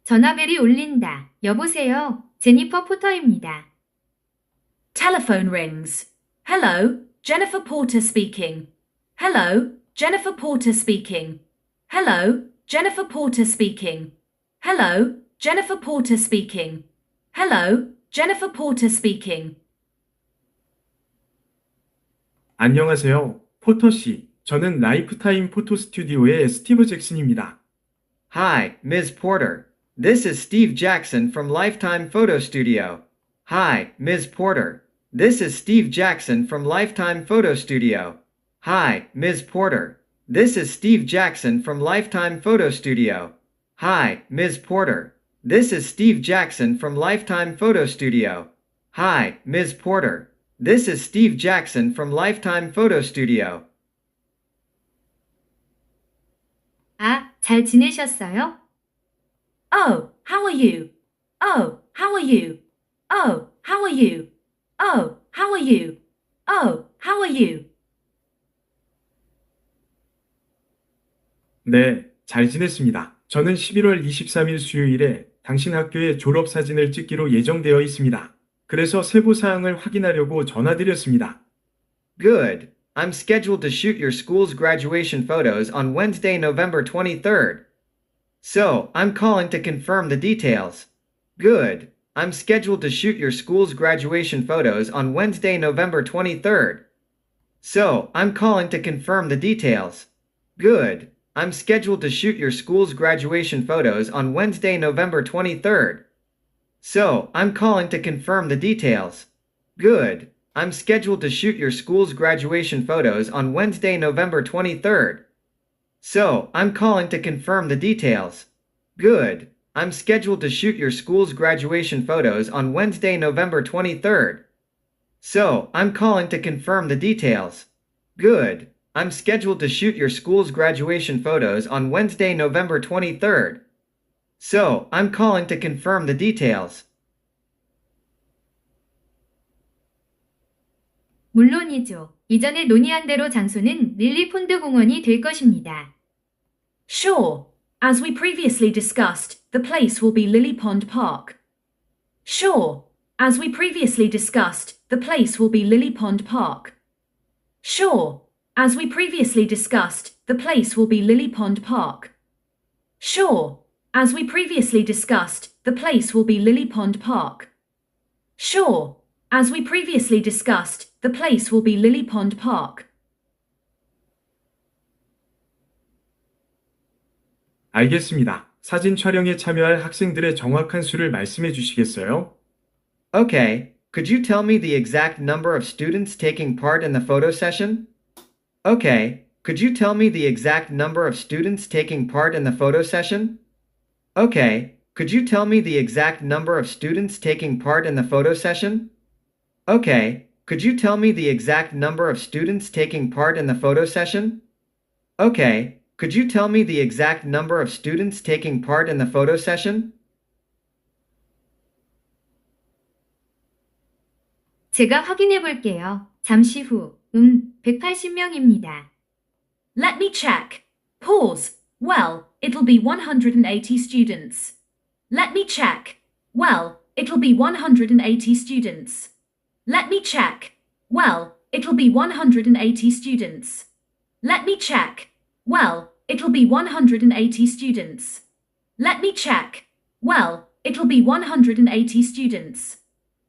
전화벨이 울린다. 여보세요. 제니퍼 포터입니다. Telephone rings. Hello, Jennifer Porter speaking. Hello, Jennifer Porter speaking. Hello, Jennifer Porter speaking. Hello, Jennifer Porter speaking. Hello, Jennifer Porter speaking. 안녕하세요, 포터 씨. 저는 라이프타임 포토 스튜디오의 스티브 잭슨입니다. Hi, Ms. Porter. This is Steve Jackson from Lifetime Photo Studio. Hi, Ms. Porter. This is Steve Jackson from Lifetime Photo Studio. Hi, Ms. Porter. This is Steve Jackson from Lifetime Photo Studio. Hi, Ms. Porter. This is Steve Jackson from Lifetime Photo Studio. Hi, Ms. Porter. This is Steve Jackson from Lifetime Photo Studio. 아, 잘 지내셨어요? Oh, how are you? Oh, how are you? Oh, how are you? Oh, how are you? Oh, how are you? 네, 잘 지냈습니다. 저는 11월 23일 수요일에 당신 학교의 졸업사진을 찍기로 예정되어 있습니다. 그래서 세부사항을 확인하려고 전화드렸습니다. Good. I'm scheduled to shoot your school's graduation photos on Wednesday, November 23rd. So, I'm calling to confirm the details. Good. I'm scheduled to shoot your school's graduation photos on Wednesday, November 23rd. So, I'm calling to confirm the details. Good. I'm scheduled to shoot your school's graduation photos on Wednesday, November 23rd. So, I'm calling to confirm the details. Good. I'm scheduled to shoot your school's graduation photos on Wednesday, November 23rd. So, I'm calling to confirm the details. Good. I'm scheduled to shoot your school's graduation photos on Wednesday, November 23rd. So, I'm calling to confirm the details. Good. I'm scheduled to shoot your school's graduation photos on Wednesday, November 23rd. So, I'm calling to confirm the details. 물론이죠. 이전에 논의한 대로 장소는 릴리 폰드 공원이 될 것입니다. Sure. As we previously discussed, the place will be Lily Pond Park. Sure. As we previously discussed, the place will be Lily Pond Park. Sure. As we previously discussed, the place will be Lily Pond Park. Sure. As we previously discussed, the place will be Lily Pond Park. Sure. As we previously discussed, the place will be Lily Pond Park. 알겠습니다. 사진 촬영에 참여할 학생들의 정확한 수를 말씀해 주시겠어요? Okay, could you tell me the exact number of students taking part in the photo session? Okay, could you tell me the exact number of students taking part in the photo session? Okay, could you tell me the exact number of students taking part in the photo session? Okay, could you tell me the exact number of students taking part in the photo session? Okay, could you tell me the exact number of students taking part in the photo session? 제가 확인해 볼게요. 잠시 후, 180명입니다. Let me check. Pause. Well, it'll be 180 students. Let me check. Well, it'll be 180 students. Let me check. Well, it'll be 180 students. Let me check. Well, it'll be 180 students. Let me check. Well, it'll be 180 students.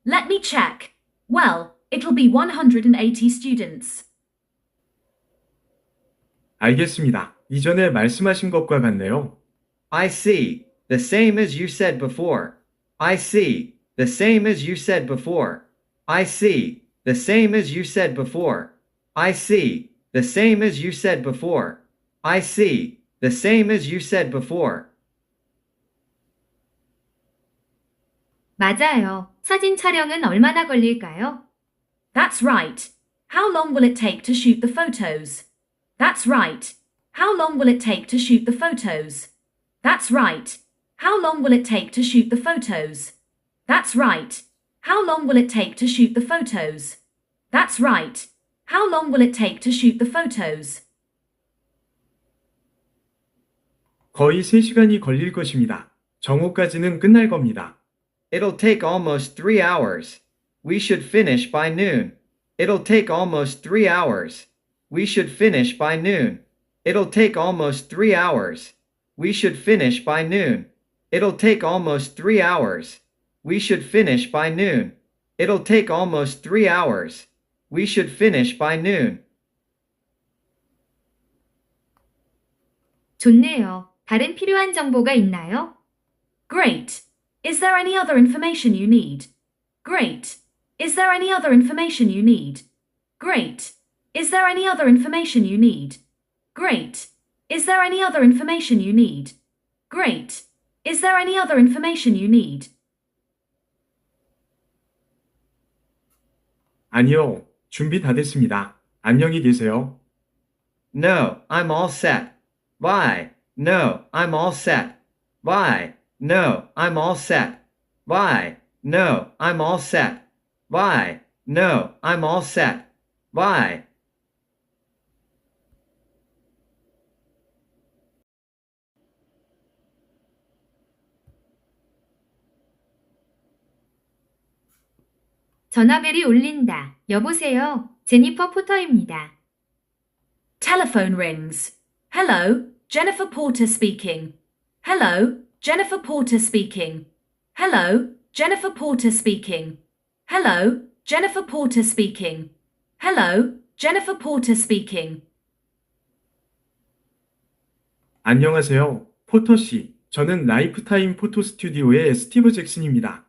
Let me check. Well, it'll be 180 students. 알겠습니다. 이전에 말씀하신 것과 같네요. I see. The same as you said before. I see. The same as you said before. I see. The same as you said before. I see. The same as you said before. I see. The same as you said before. 맞아요. 사진 촬영은 얼마나 걸릴까요? That's right. How long will it take to shoot the photos? That's right. How long will it take to shoot the photos? That's right. How long will it take to shoot the photos? That's right. How long will it take to shoot the photos? That's right. How long will it take to shoot the photos? 거의 3시간이 걸릴 것입니다. 정오까지는 끝날 겁니다. It'll take almost 3 hours. We should finish by noon. It'll take almost 3 hours. We should finish by noon. It'll take almost 3 hours. We should finish by noon. It'll take almost 3 hours. We should finish by noon. It'll take almost 3 hours. We should finish by noon. 좋네요. 다른 필요한 정보가 있나요? Great. Is there any other information you need? Great. Is there any other information you need? Great. Is there any other information you need? Great. Is there any other information you need? Great. Is there any other information you need? 아니요, 준비 다 됐습니다. 안녕히 계세요. No, I'm all set. Bye. No, I'm all set. Bye. No, I'm all set. Bye. No, I'm all set. Bye. No, I'm all set. Bye. 전화벨이 울린다. 여보세요. 제니퍼 포터입니다. Telephone rings. Hello, Jennifer Porter speaking. Hello, Jennifer Porter speaking. Hello, Jennifer Porter speaking. Hello, Jennifer Porter speaking. Hello, Jennifer Porter speaking. 안녕하세요, 포터 씨. 저는 라이프타임 포토 스튜디오의 스티브 잭슨입니다.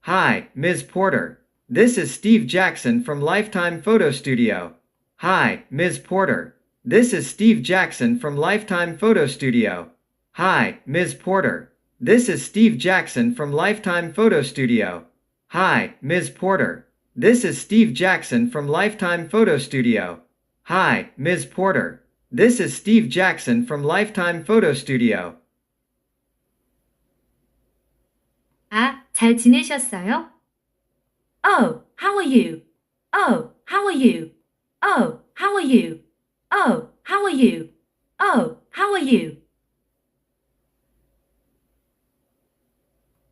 Hi, Ms. Porter. This is Steve Jackson from Lifetime Photo Studio. Hi, Ms. Porter. This is Steve Jackson from Lifetime Photo Studio. Hi, Ms. Porter. This is Steve Jackson from Lifetime Photo Studio. Hi, Ms. Porter. This is Steve Jackson from Lifetime Photo Studio. Hi, Ms. Porter. This is Steve Jackson from Lifetime Photo Studio. 아, 잘 지내셨어요? Oh, how are you? Oh, how are you? Oh, how are you? Oh, how are you? Oh, how are you?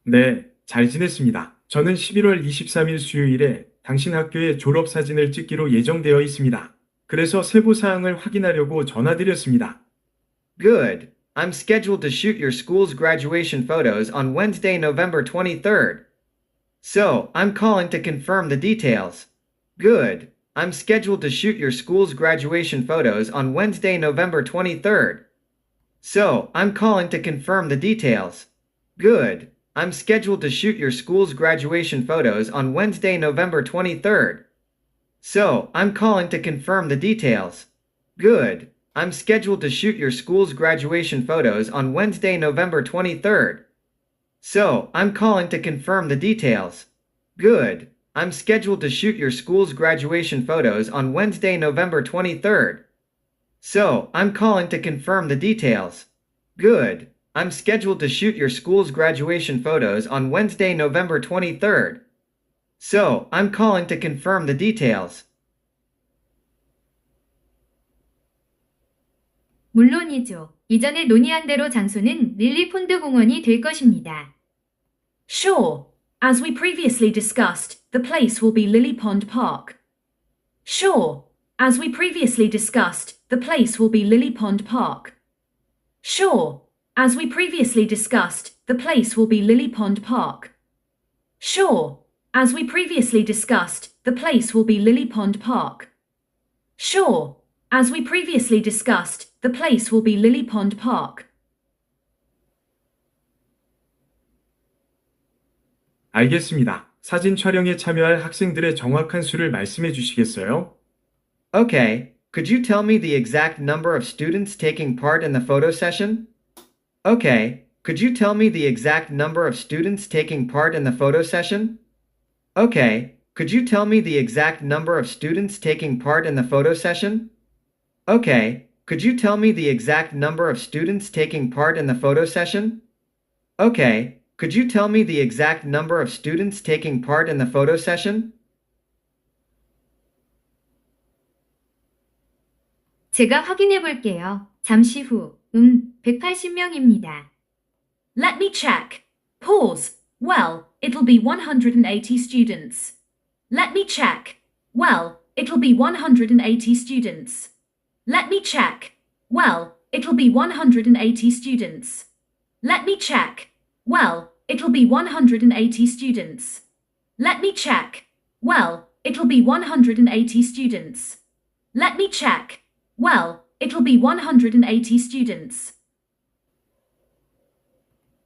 네, 잘 지냈습니다. 저는 11월 23일 수요일에 당신 학교의 졸업사진을 찍기로 예정되어 있습니다. 그래서 세부사항을 확인하려고 전화드렸습니다. Good. I'm scheduled to shoot your school's graduation photos on Wednesday, November 23rd. So, I'm calling to confirm the details. Good. I'm scheduled to shoot your school's graduation photos on Wednesday, November 23rd. So, I'm calling to confirm the details. Good. I'm scheduled to shoot your school's graduation photos on Wednesday, November 23rd. So, I'm calling to confirm the details. Good. I'm scheduled to shoot your school's graduation photos on Wednesday, November 23rd. So, I'm calling to confirm the details. Good. I'm scheduled to shoot your school's graduation photos on Wednesday, November 23rd. So, I'm calling to confirm the details. Good. I'm scheduled to shoot your school's graduation photos on Wednesday, November 23rd. So, I'm calling to confirm the details. 물론이죠. 이전에 논의한 대로 장소는 릴리 폰드 공원이 될 것입니다. Sure. As we previously discussed, the place will be Lily Pond Park. Sure. As we previously discussed, the place will be Lily Pond Park. Sure. As we previously discussed, the place will be Lily Pond Park. Sure. As we previously discussed, the place will be Lily Pond Park. Sure. As we previously discussed, the place will be Lily Pond Park. 알겠습니다. 사진 촬영에 참여할 학생들의 정확한 수를 말씀해 주시겠어요? Okay, could you tell me the exact number of students taking part in the photo session? Okay, could you tell me the exact number of students taking part in the photo session? Okay, could you tell me the exact number of students taking part in the photo session? Okay, could you tell me the exact number of students taking part in the photo session? Okay, could you tell me the exact number of students taking part in the photo session? 제가 확인해 볼게요. 잠시 후, 180명입니다. Let me check. Pause. Well, it'll be 180 students. Let me check. Well, it'll be 180 students. Let me check. Well, it'll be 180 students. Let me check. Well, it'll be 180 students. Let me check. Well, it'll be 180 students. Let me check. Well, it'll be 180 students.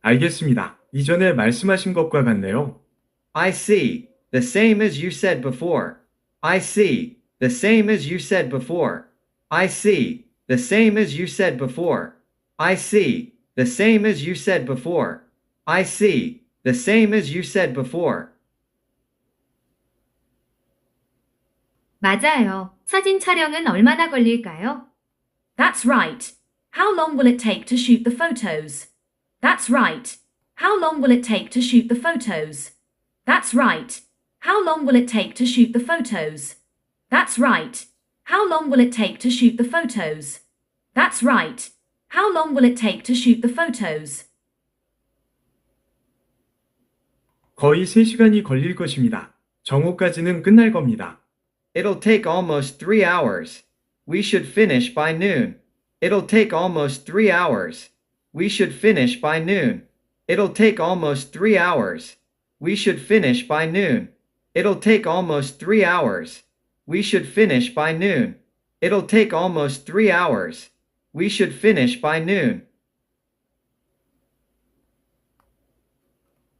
알겠습니다. 이전에 말씀하신 것과 같네요. I see. The same as you said before. I see. The same as you said before. I see. The same as you said before. I see. The same as you said before. I see. The same as you said before. 맞아요. 사진 촬영은 얼마나 걸릴까요? That's right. How long will it take to shoot the photos? That's right. How long will it take to shoot the photos? That's right. How long will it take to shoot the photos? That's right. How long will it take to shoot the photos? That's right. How long will it take to shoot the photos? 거의 3시간이 걸릴 것입니다. 정오까지는 끝날 겁니다. It'll take almost 3 hours. We should finish by noon. It'll take almost 3 hours. We should finish by noon. It'll take almost 3 hours. We should finish by noon. It'll take almost 3 hours. We should finish by noon. It'll take almost 3 hours. We should finish by noon.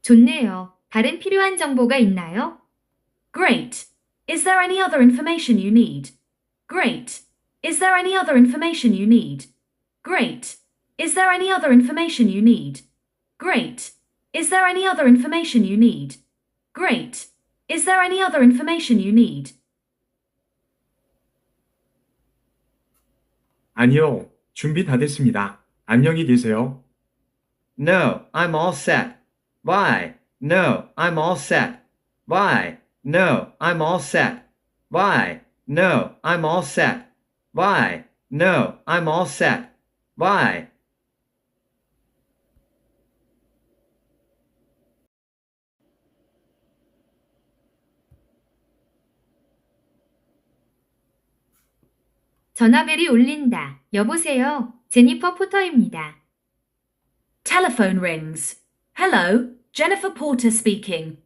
좋네요. 다른 필요한 정보가 있나요? Great. Is there any other information you need? Great. Is there any other information you need? Great. Is there any other information you need? Great. Is there any other information you need? Great. Is there any other information you need? 아니요. 준비 다 됐습니다. 안녕히 계세요. No, I'm all set. Bye. No, I'm all set. Bye. No, I'm all set. Bye. No, I'm all set. Bye. No, I'm all set. Bye. 전화벨이 울린다. 여보세요. 제니퍼 포터입니다. Telephone rings. Hello, Jennifer Porter speaking.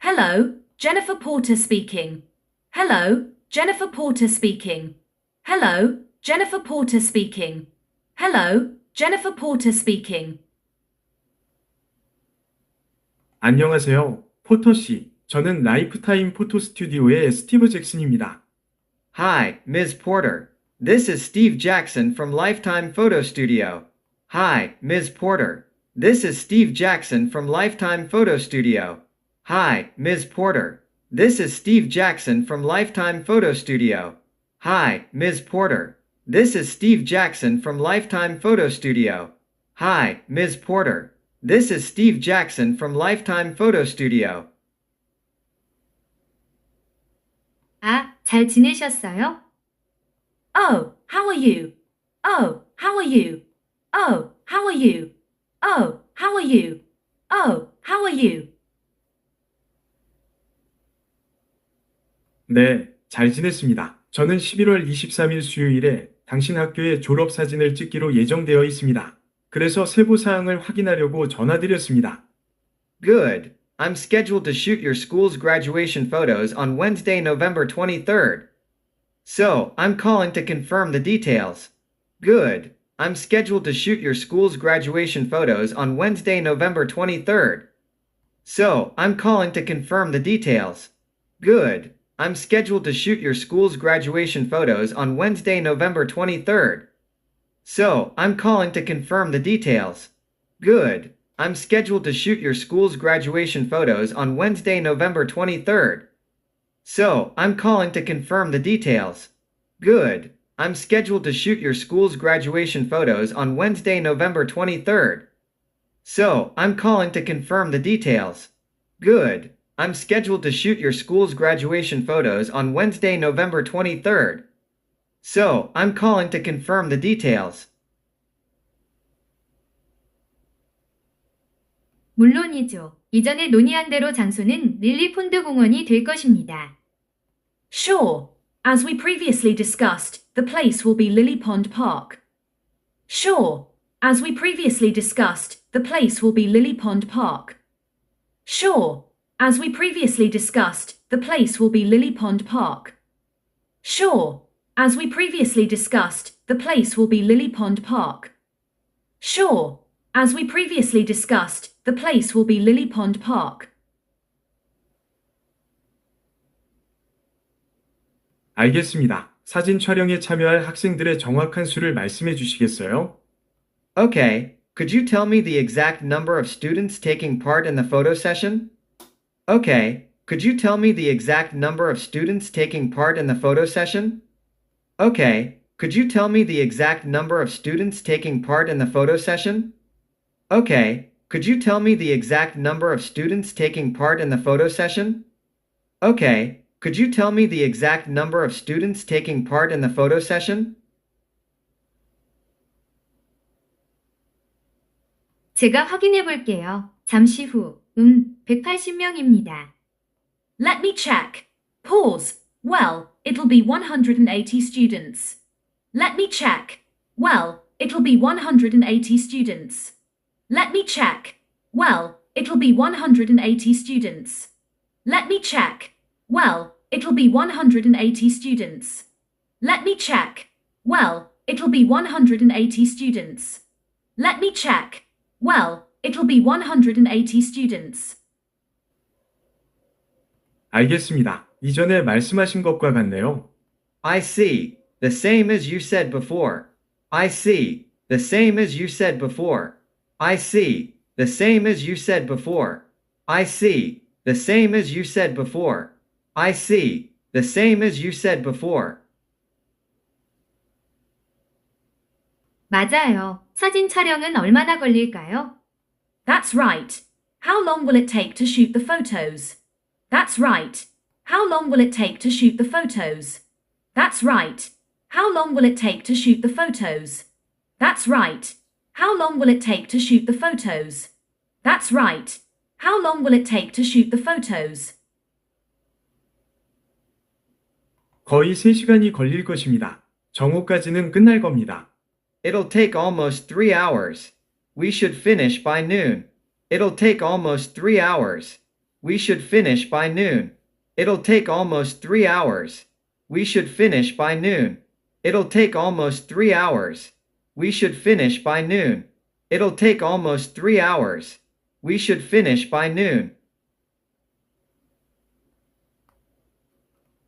Hello, Jennifer Porter speaking. Hello, Jennifer Porter speaking. Hello, Jennifer Porter speaking. Hello, Jennifer Porter speaking. 안녕하세요. 포터 씨. 저는 라이프타임 포토 스튜디오의 스티브 잭슨입니다. Hi, Ms. Porter. This is Steve Jackson from Lifetime Photo Studio. Hi, Ms. Porter. This is Steve Jackson from Lifetime Photo Studio. Hi, Ms. Porter. This is Steve Jackson from Lifetime Photo Studio. Hi, Ms. Porter. This is Steve Jackson from Lifetime Photo Studio. Hi, Ms. Porter. This is Steve Jackson from Lifetime Photo Studio. 아, 잘 지내셨어요? Oh, how are you? Oh, how are you? Oh, how are you? Oh, how are you? Oh, how are you? 네, 잘 지냈습니다. 저는 11월 23일 수요일에 당신 학교의 졸업 사진을 찍기로 예정되어 있습니다. 그래서 세부 사항을 확인하려고 전화드렸습니다. Good. I'm scheduled to shoot your school's graduation photos on Wednesday, November 23rd. So, I'm calling to confirm the details. Good. I'm scheduled to shoot your school's graduation photos on Wednesday, November 23rd. So, I'm calling to confirm the details. Good. I'm scheduled to shoot your school's graduation photos on Wednesday, November 23rd. So, I'm calling to confirm the details. Good. I'm scheduled to shoot your school's graduation photos on Wednesday, November 23rd. So, I'm calling to confirm the details. Good. I'm scheduled to shoot your school's graduation photos on Wednesday, November 23rd. So, I'm calling to confirm the details. Good. I'm scheduled to shoot your school's graduation photos on Wednesday, November 23rd. So, I'm calling to confirm the details. 물론이죠. 이전에 논의한 대로 장소는 릴리 폰드 공원이 될 것입니다. Sure. As we previously discussed, the place will be Lily Pond Park. Sure. As we previously discussed, the place will be Lily Pond Park. Sure. As we previously discussed, the place will be Lily Pond Park. Sure. As we previously discussed, the place will be Lily Pond Park. Sure. As we previously discussed, the place will be Lily Pond Park. 알겠습니다. 사진 촬영에 참여할 학생들의 정확한 수를 말씀해 주시겠어요? Okay, could you tell me the exact number of students taking part in the photo session? Okay, could you tell me the exact number of students taking part in the photo session? Okay, could you tell me the exact number of students taking part in the photo session? Okay, could you tell me the exact number of students taking part in the photo session? Okay, could you tell me the exact number of students taking part in the photo session? 제가 확인해 볼게요. 잠시 후, 180명입니다. Let me check. Pause. Well, it'll be 180 students. Let me check. Well, it'll be 180 students. Let me check. Well, it'll be 180 students. Let me check. Well, it'll be 180 students. Let me check. Well, it'll be 180 students. Let me check. Well, it'll be 180 students. 알겠습니다. 이전에 말씀하신 것과 같네요. I see. The same as you said before. I see. The same as you said before. I see. The same as you said before. I see. The same as you said before. I see. The same as you said before. 맞아요. 사진 촬영은 얼마나 걸릴까요? That's right. How long will it take to shoot the photos? That's right. How long will it take to shoot the photos? That's right. How long will it take to shoot the photos? That's right. How long will it take to shoot the photos? That's right. How long will it take to shoot the photos? 거의 3시간이 걸릴 것입니다. 정오까지는 끝날 겁니다. It'll take almost 3 hours. We should finish by noon. It'll take almost 3 hours. We should finish by noon. It'll take almost 3 hours. We should finish by noon. It'll take almost 3 hours. We should finish by noon. It'll take almost 3 hours. We should finish by noon.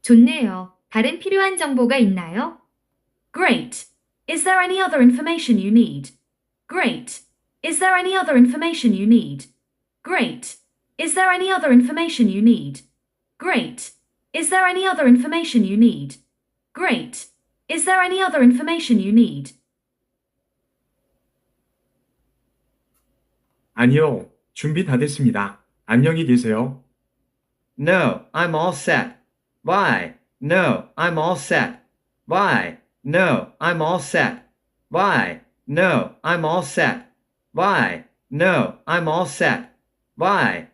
좋네요. 다른 필요한 정보가 있나요? Great. Is there any other information you need? Great. Is there any other information you need? Great. Is there any other information you need? Great. Is there any other information you need? Great. Is there any other information you need? 아니요. 준비 다 됐습니다. 안녕히 계세요. No, I'm all set. Bye. No, I'm all set. Bye. No, I'm all set. Bye. No, I'm all set. Bye. No, I'm all set. Bye.